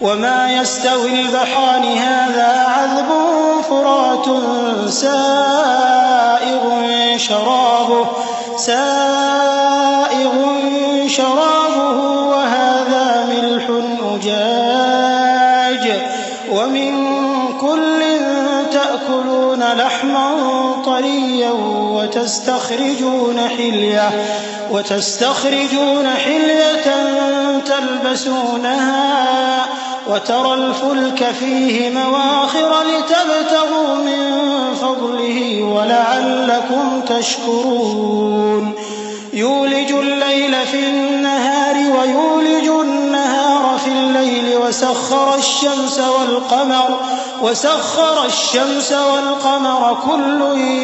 वमा यस्तविल बहरानि हाज़ा अज़्बुन फ़ुरातुन साइग़ुन शराबुहु व हाज़ा मिल्हुन उजाज वमिन कुल्लिन तअकुलून लहमन तरिय्यन वतस्तखरिजून हिल्यतन तल्बसूनहा वतरल फुल्क फ़ीहि मवाखिर लितब्तगू मिन फ़ज़लिहि वलअल्लकुम तशकुरून यूलिजुल लैल फ़िन्नहारि वयूलिजुन नहार फ़िल्लैल वसख्खर الشمس والقمر كل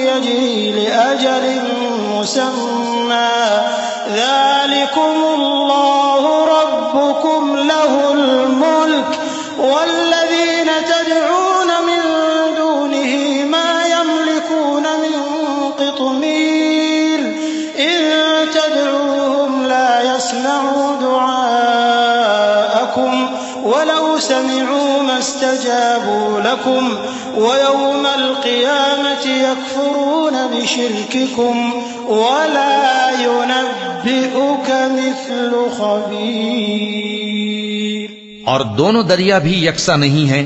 يجري لأجل مسمى ذلكم الله ربكم له الملك والذين تدعون من دونه ما يملكون من قطمير إن تدعوهم لا يسمعوا دعاءكم ولو سمعوا ما استجابوا لكم ويوم القيامة يكفرون بشرككم ولا ينبئك مثل خبير। और दोनों दरिया भी यकसा नहीं हैं।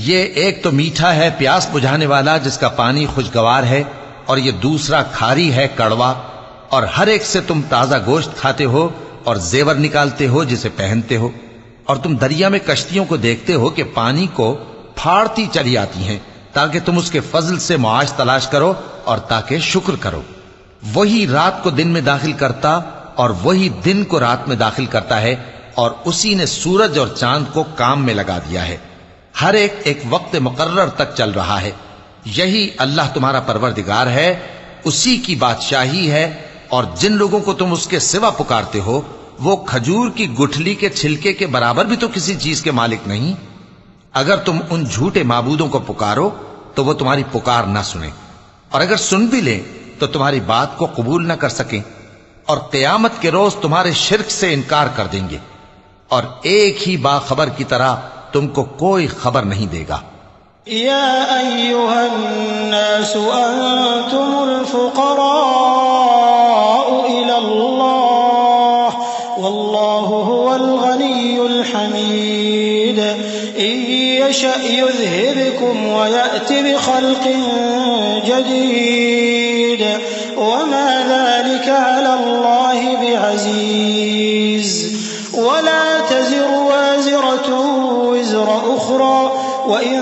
ये एक तो मीठा है प्यास बुझाने वाला जिसका पानी खुशगवार है, और ये दूसरा खारी है कड़वा। और हर एक से तुम ताजा गोश्त खाते हो और जेवर निकालते हो जिसे पहनते हो। और तुम दरिया में कश्तियों को देखते हो कि पानी को फाड़ती चली आती हैं, ताकि तुम उसके फजल से मुआश तलाश करो और ताकि शुक्र करो। वही रात को दिन में दाखिल करता और वही दिन को रात में दाखिल करता है, और उसी ने सूरज और चांद को काम में लगा दिया है। हर एक एक वक्त मुकर्रर तक चल रहा है। यही अल्लाह तुम्हारा परवरदिगार है, उसी की बादशाही है। और जिन लोगों को तुम उसके सिवा पुकारते हो वो खजूर की गुठली के छिलके के बराबर भी तो किसी चीज के मालिक नहीं। अगर तुम उन झूठे माबूदों को पुकारो तो वो तुम्हारी पुकार ना सुने, और अगर सुन भी लें तो तुम्हारी बात को कबूल ना कर सकें, और क़यामत के रोज तुम्हारे शिर्क से इनकार कर देंगे, और एक ही बाखबर की तरह तुमको कोई खबर नहीं देगा। या अय्युहन्नासु अंतुमुल फुक़राउ इलल्लाह वल्लाहु हुवल गनियुल हमीद इन यशअ युज़हिबकुम व यअति बिखल्क़िन जदीद वमा ज़ालिका अलल्लाहि बिअज़ीज़ वला तज़िरु वाज़िरतुन विज़रा उख़रा व इन